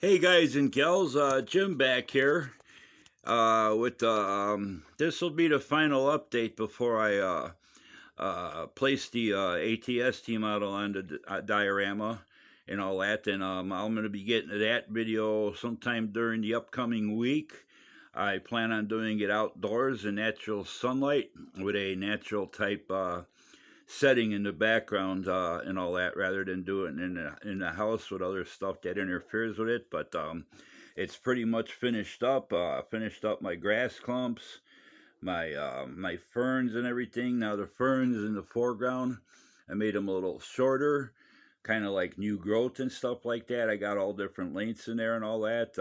Hey guys and gals, Jim back here. With this will be the final update before I place the AT-ST model on the diorama and all that. And I'm going to be getting to that video sometime during the upcoming week. I plan on doing it outdoors in natural sunlight with a natural type setting in the background and all that, rather than doing it in the house with other stuff that interferes with it. But it's pretty much finished up. Finished up my grass clumps, my ferns and everything. Now the ferns in the foreground, I made them a little shorter, kind of like new growth and stuff like that. I got all different lengths in there and all that.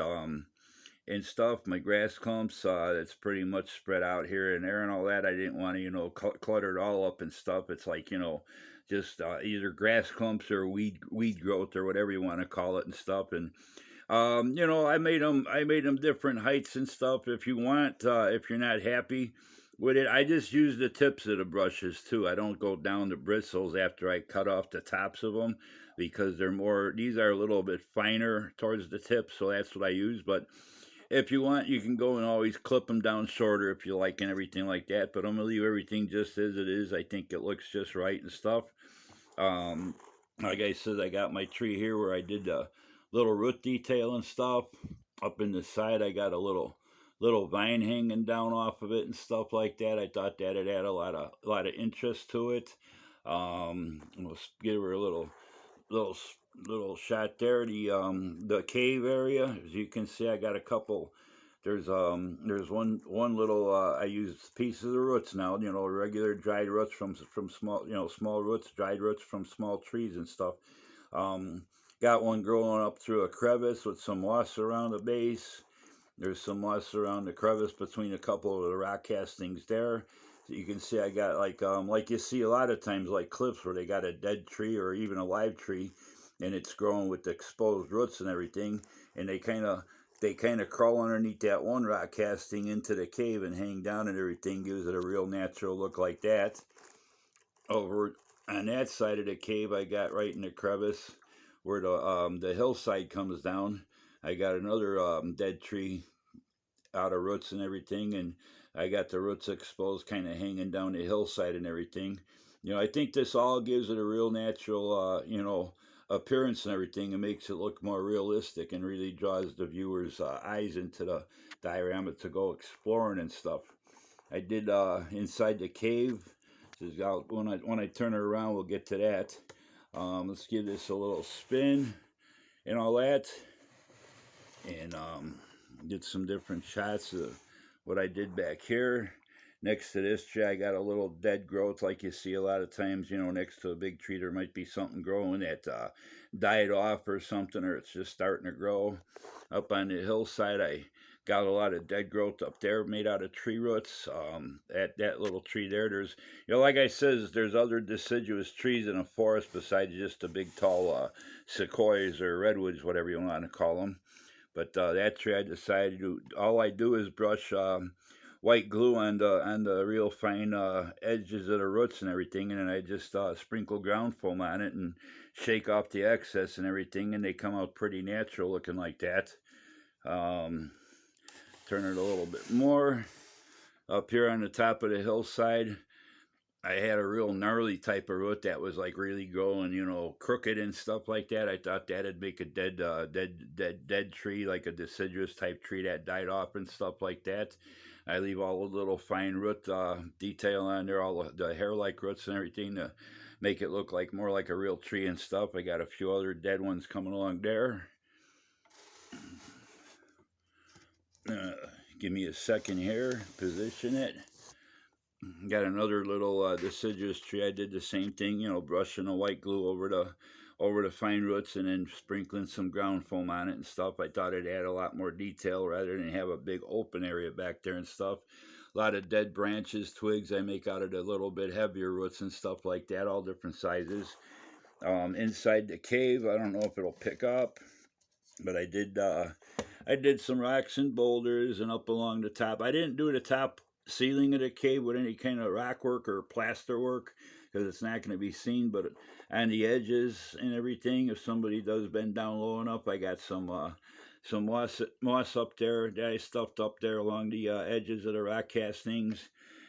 And stuff. My grass clumps, it's pretty much spread out here and there and all that. I didn't want to, clutter it all up and stuff. It's like, just either grass clumps or weed growth or whatever you want to call it and stuff. And I made them different heights and stuff. If you want, if you're not happy with it, I just use the tips of the brushes too. I don't go down the bristles after I cut off the tops of them because these are a little bit finer towards the tip, so that's what I use. But if you want, you can go and always clip them down shorter if you like and everything like that. But I'm gonna leave everything just as it is. I think it looks just right and stuff. Um, like I said, I got my tree here where I did a little root detail and stuff. Up in the side, I got a little vine hanging down off of it and stuff like that. I thought that'd add a lot of interest to it. We'll give her a little little shot there. The cave area, as you can see, I got a couple. There's one little I use pieces of the roots now, regular dried roots from small, small roots, dried roots from small trees and stuff. um got one growing up through a crevice with some moss around the base. There's some moss around the crevice between a couple of the rock castings there. So you can see I got like you see a lot of times, like cliffs where they got a dead tree or even a live tree, and it's growing with the exposed roots and everything, and they kind of crawl underneath that one rock casting into the cave and hang down, and everything gives it a real natural look like that. Over on that side of the cave, I got right in the crevice where the hillside comes down. I got another dead tree out of roots and everything, and I got the roots exposed, kind of hanging down the hillside and everything. I think this all gives it a real natural, appearance and everything, and makes it look more realistic and really draws the viewer's eyes into the diorama to go exploring and stuff. I did inside the cave. When I turn it around, we'll get to that. Let's give this a little spin and all that, and did some different shots of what I did back here. Next to this tree, I got a little dead growth, like you see a lot of times. Next to a big tree, there might be something growing that died off or something, or it's just starting to grow. Up on the hillside, I got a lot of dead growth up there made out of tree roots. At that little tree there, there's, like I says, there's other deciduous trees in a forest besides just the big tall sequoias or redwoods, whatever you want to call them. But that tree, I decided to. All I do is brush white glue on the real fine edges of the roots and everything, and then I just sprinkle ground foam on it and shake off the excess and everything, and they come out pretty natural looking like that. Um, Turn it a little bit more up here on the top of the hillside. I had a real gnarly type of root that was like really growing, crooked and stuff like that. I thought that'd make a dead tree, like a deciduous type tree that died off and stuff like that. I leave all the little fine root detail on there, all the hair-like roots and everything to make it look like more like a real tree and stuff. I got a few other dead ones coming along there. Uh, Give me a second here, position it. Got another little deciduous tree. I did the same thing, brushing the white glue over the fine roots and then sprinkling some ground foam on it and stuff. I thought it'd add a lot more detail rather than have a big open area back there and stuff. A lot of dead branches, twigs I make out of the little bit heavier roots and stuff like that, all different sizes. Inside the cave, I don't know if it'll pick up, but I did some rocks and boulders, and up along the top. I didn't do the top ceiling of the cave with any kind of rock work or plaster work because it's not going to be seen, but on the edges and everything, if somebody does bend down low enough, I got some some moss up there that I stuffed up there along the edges of the rock castings.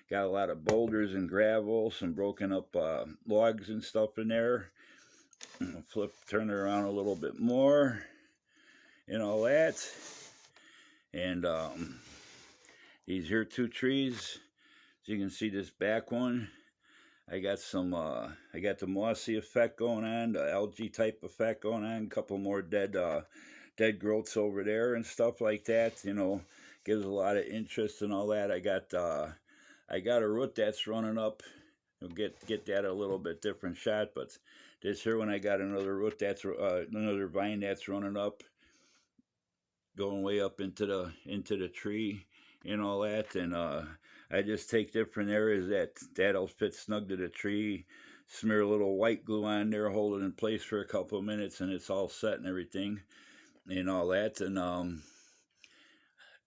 Got a lot of boulders and gravel, some broken up logs and stuff in there. Turn it around a little bit more and all that. And these here two trees, as you can see, this back one, I got I got the mossy effect going on, the algae type effect going on, a couple more dead growths over there and stuff like that. Gives a lot of interest and all that. I got a root that's running up. You'll get that a little bit different shot, but this here one I got another root that's another vine that's running up, going way up into the tree and all that. And I just take different areas that'll fit snug to the tree, smear a little white glue on there, hold it in place for a couple of minutes, and it's all set and everything and all that. And I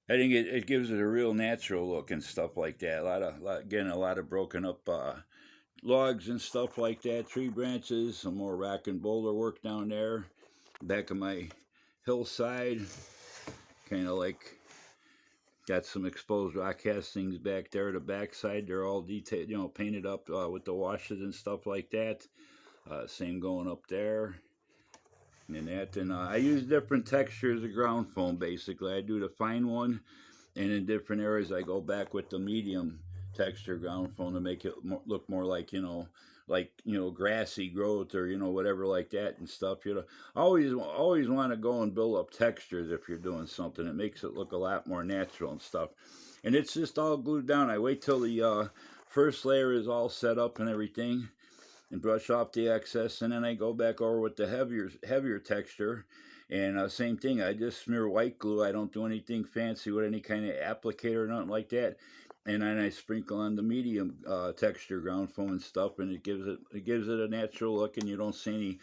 think it gives it a real natural look and stuff like that. A lot of broken up logs and stuff like that, tree branches, some more rock and boulder work down there, back of my hillside, kind of like got some exposed rock castings back there. The backside, they're all detailed, painted up with the washes and stuff like that. Same going up there. And that, and I use different textures of ground foam. Basically, I do the fine one, and in different areas I go back with the medium texture ground foam to make it look more like grassy growth or whatever like that and stuff. Always want to go and build up textures if you're doing something. It makes it look a lot more natural and stuff. And it's just all glued down. I wait till the first layer is all set up and everything, and brush off the excess, and then I go back over with the heavier texture. And same thing, I just smear white glue. I don't do anything fancy with any kind of applicator or nothing like that. And then I sprinkle on the medium texture ground foam and stuff, and it gives it a natural look, and you don't see any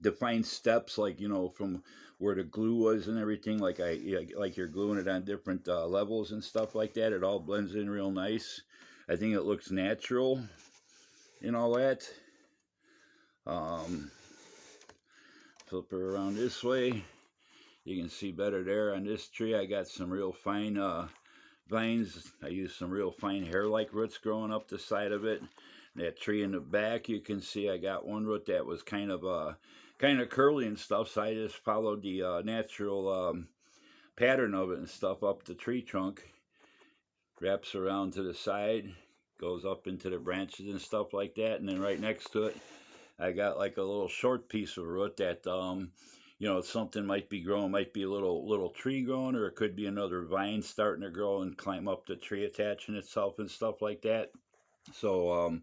defined steps from where the glue was and everything. Like you're gluing it on different levels and stuff like that. It all blends in real nice. I think it looks natural and all that. Flip her around this way. You can see better there on this tree. I got some real fine vines. I use some real fine hair-like roots growing up the side of it. That tree in the back, you can see I got one root that was kind of curly and stuff, so I just followed the natural pattern of it and stuff up the tree trunk. Wraps around to the side, goes up into the branches and stuff like that. And then right next to it, I got like a little short piece of root that something might be growing, might be a little tree growing, or it could be another vine starting to grow and climb up the tree, attaching itself and stuff like that. So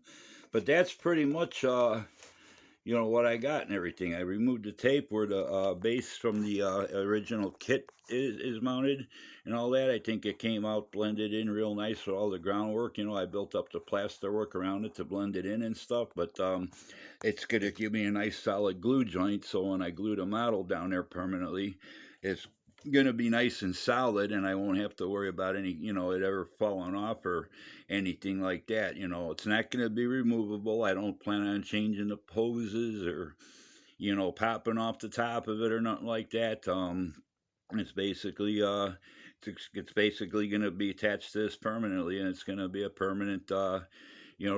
but that's pretty much what I got and everything. I removed the tape where the base from the original kit is mounted and all that. I think it came out blended in real nice with all the groundwork. I built up the plaster work around it to blend it in and stuff, but it's going to give me a nice solid glue joint, so when I glue the model down there permanently, it's going to be nice and solid, and I won't have to worry about any, it ever falling off or anything like that. It's not going to be removable. I don't plan on changing the poses or, popping off the top of it or nothing like that. It's basically going to be attached to this permanently, and it's going to be a permanent,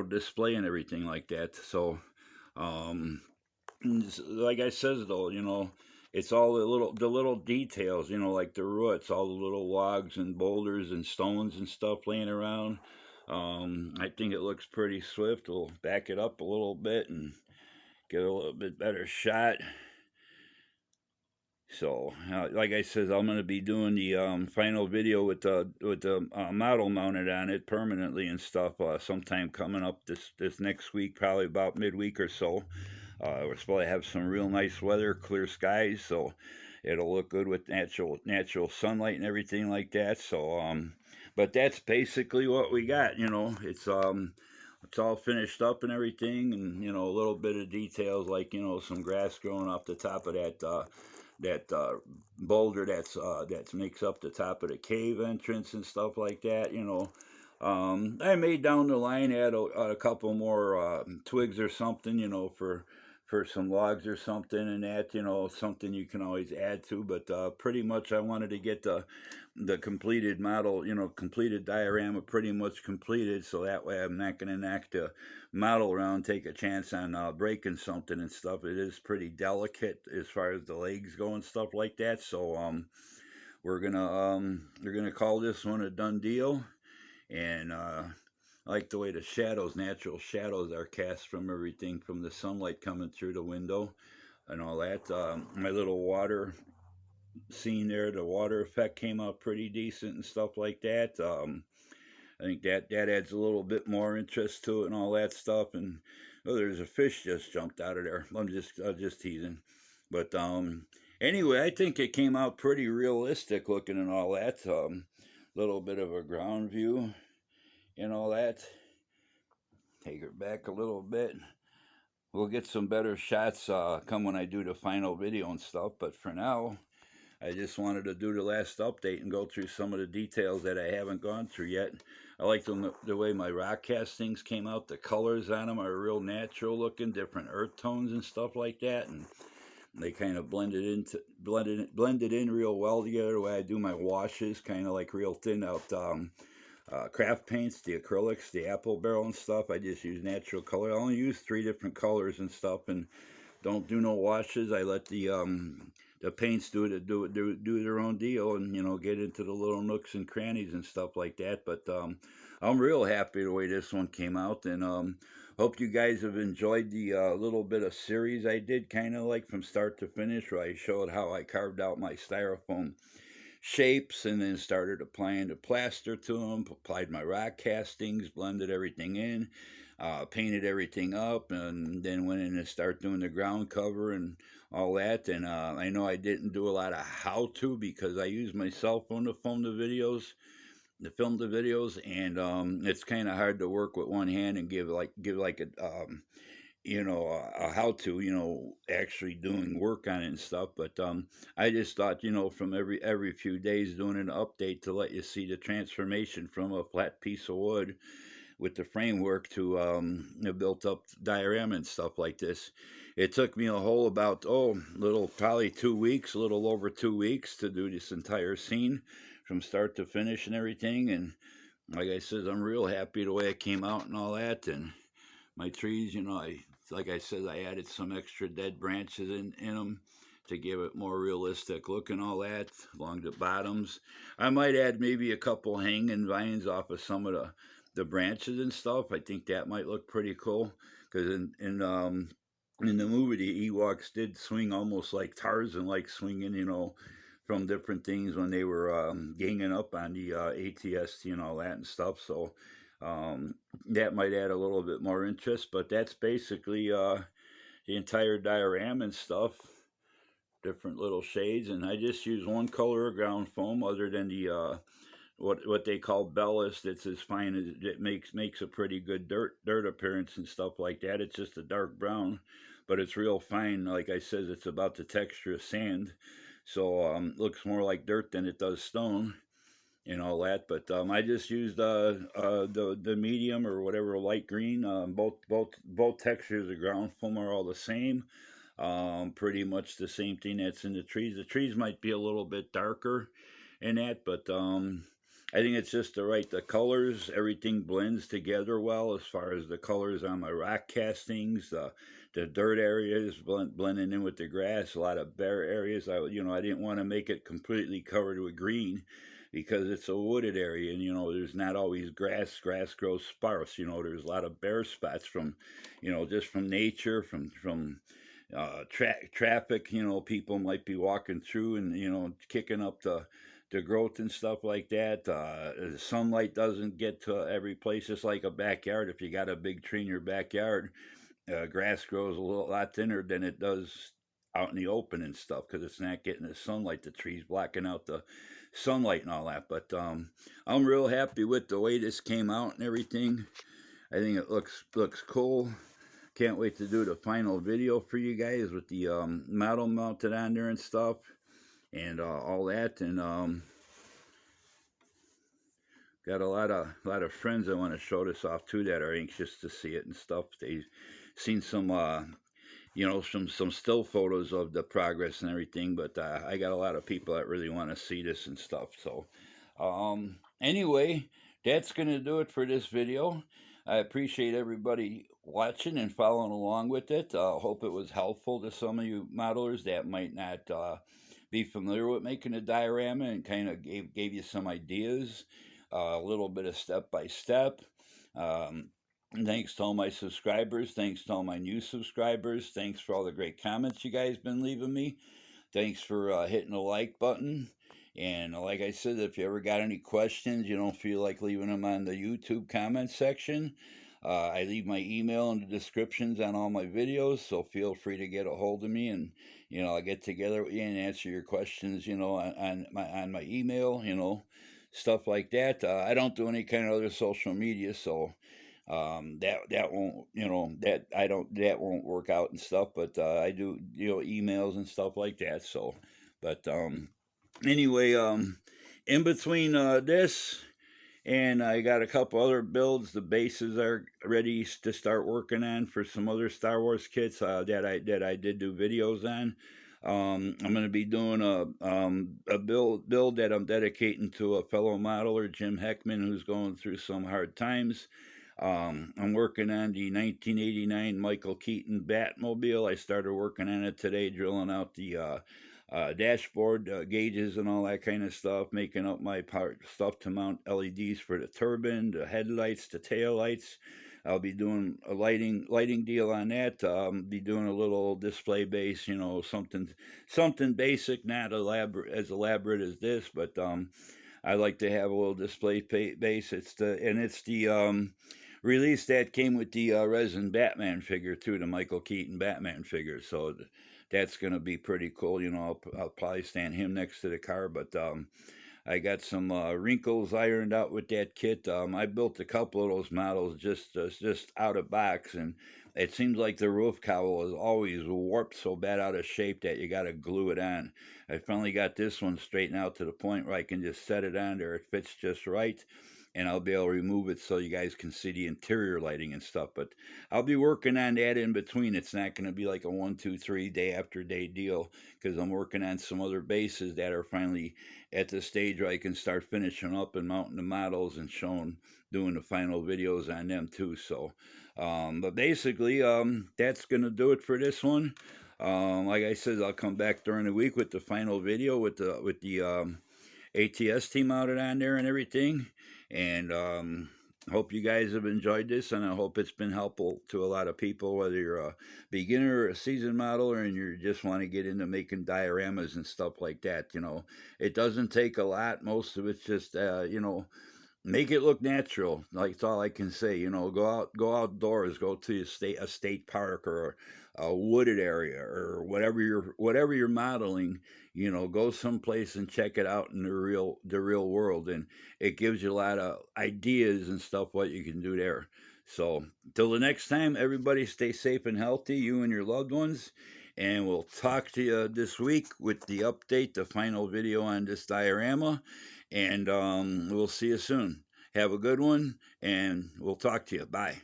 display and everything like that. So, like I says though, it's all the little details, like the roots, all the little logs and boulders and stones and stuff laying around. I think it looks pretty swift. We'll back it up a little bit and get a little bit better shot. So, like I said, I'm going to be doing the final video with the model mounted on it permanently and stuff sometime coming up this next week, probably about midweek or so. We're supposed to have some real nice weather, clear skies, so it'll look good with natural sunlight and everything like that. So, but that's basically what we got. It's all finished up and everything, and a little bit of details like some grass growing off the top of that boulder that makes up the top of the cave entrance and stuff like that. I may down the line add a couple more twigs or something, for for some logs or something, and that, you know, something you can always add to. But pretty much I wanted to get the completed model, you know, completed diorama pretty much completed, so that way I'm not going to knock the model around, take a chance on breaking something and stuff. It is pretty delicate as far as the legs go and stuff like that. So we're gonna call this one a done deal. And I like the way the shadows, natural shadows, are cast from everything, from the sunlight coming through the window and all that. My little water scene there, the water effect came out pretty decent and stuff like that. I think that adds a little bit more interest to it and all that stuff. And oh, there's a fish just jumped out of there. I'm just teasing, but anyway, I think it came out pretty realistic looking and all that. Little bit of a ground view and all that. Take her back a little bit. We'll get some better shots come when I do the final video and stuff. But for now, I just wanted to do the last update and go through some of the details that I haven't gone through yet. I like the way my rock castings came out. The colors on them are real natural looking, different earth tones and stuff like that, and they kind of blended in real well together. The way I do my washes, kind of like real thin out craft paints, the acrylics, the apple barrel and stuff. I just use natural color. I only use 3 different colors and stuff, and don't do no washes. I let the paints do their own deal, and you know, get into the little nooks and crannies and stuff like that. But I'm real happy the way this one came out, and hope you guys have enjoyed the little bit of series I did, kind of like from start to finish, where I showed how I carved out my styrofoam shapes and then started applying the plaster to them, applied my rock castings, blended everything in, painted everything up, and then went in and started doing the ground cover and all that. And I know I didn't do a lot of how-to because I use my cell phone to film the videos, and it's kind of hard to work with one hand and give like a you know, how to, you know, actually doing work on it and stuff. But I just thought, you know, from every few days doing an update to let you see the transformation from a flat piece of wood with the framework to a built up diorama and stuff like this. It took me a whole about probably 2 weeks, a little over 2 weeks to do this entire scene from start to finish and everything. And like I said, I'm real happy the way it came out and all that. And my trees, you know, like I said, I added some extra dead branches in them to give it more realistic look and all that along the bottoms. I might add maybe a couple hanging vines off of some of the branches and stuff. I think that might look pretty cool because in the movie the Ewoks did swing almost like Tarzan, like swinging, you know, from different things when they were ganging up on the AT-ST and all that and stuff. So that might add a little bit more interest, but that's basically the entire diorama and stuff, different little shades. And I just use one color of ground foam other than the what they call bellist. It's as fine as it makes a pretty good dirt appearance and stuff like that. It's just a dark brown, but it's real fine. Like I said, it's about the texture of sand, so looks more like dirt than it does stone and all that. But I just used the medium or whatever light green. Both textures of ground foam are all the same. Pretty much the same thing that's in the trees. The trees might be a little bit darker in that, but I think it's just the colors. Everything blends together well as far as the colors on my rock castings. The dirt areas blending in with the grass. A lot of bare areas. I didn't want to make it completely covered with green, because it's a wooded area, and you know there's not always grass. Grass grows sparse. You know, there's a lot of bare spots from, you know, just from nature, from traffic. You know, people might be walking through and, you know, kicking up the growth and stuff like that. The sunlight doesn't get to every place. It's like a backyard. If you got a big tree in your backyard, grass grows a lot thinner than it does out in the open and stuff, because it's not getting the sunlight. The trees blocking out the sunlight and all that. But I'm real happy with the way this came out and everything. I think it looks cool. Can't wait to do the final video for you guys with the model mounted on there and stuff, and all that. And got a lot of friends I want to show this off to that are anxious to see it and stuff. They've seen some you know, some still photos of the progress and everything. But I got a lot of people that really want to see this and stuff. So anyway, that's gonna do it for this video. I appreciate everybody watching and following along with it. Hope it was helpful to some of you modelers that might not be familiar with making a diorama, and kind of gave you some ideas, a little bit of step by step. Um, Thanks to all my subscribers. Thanks to all my new subscribers. Thanks for all the great comments you guys been leaving me. Thanks for hitting the like button. And like I said, if you ever got any questions, you don't feel like leaving them on the YouTube comment section, I leave my email in the descriptions on all my videos, so feel free to get a hold of me, and I'll get together with you and answer your questions, on my email, stuff like that. I don't do any kind of other social media, so that won't, that won't work out and stuff. But I do, emails and stuff like that. So, but anyway, in between this, and I got a couple other builds. The bases are ready to start working on for some other Star Wars kits that I did do videos on. I'm going to be doing a build that I'm dedicating to a fellow modeler, Jim Heckman, who's going through some hard times. I'm working on the 1989 Michael Keaton Batmobile. I started working on it today, drilling out the dashboard gauges and all that kind of stuff, making up my stuff to mount LEDs for the turbine, the headlights, the tail lights. I'll be doing a lighting deal on that. Be doing a little display base, something basic, not as elaborate as this, but I like to have a little display base. It's the release that came with the resin Batman figure too, the Michael Keaton Batman figure. So that's gonna be pretty cool. I'll probably stand him next to the car, but I got some wrinkles ironed out with that kit. I built a couple of those models just out of box, and it seems like the roof cowl is always warped so bad out of shape that you got to glue it on. I finally got this one straightened out to the point where I can just set it on there. It fits just right, and I'll be able to remove it so you guys can see the interior lighting and stuff. But I'll be working on that in between. It's not going to be like a 1, 2, 3 day after day deal, because I'm working on some other bases that are finally at the stage where I can start finishing up and mounting the models and doing the final videos on them too. So, but basically, that's gonna do it for this one. Like I said, I'll come back during the week with the final video with the AT-ST mounted on there and everything. And hope you guys have enjoyed this, and I hope it's been helpful to a lot of people, whether you're a beginner or a seasoned modeler and you just want to get into making dioramas and stuff like that. It doesn't take a lot. Most of it's just make it look natural. Like, that's all I can say. Go outdoors, go to a state park or a wooded area or whatever you're modeling. Go someplace and check it out in the real world, and it gives you a lot of ideas and stuff what you can do there. So till the next time, everybody stay safe and healthy, you and your loved ones. And we'll talk to you this week with the update, the final video on this diorama. And we'll see you soon. Have a good one, and we'll talk to you. Bye.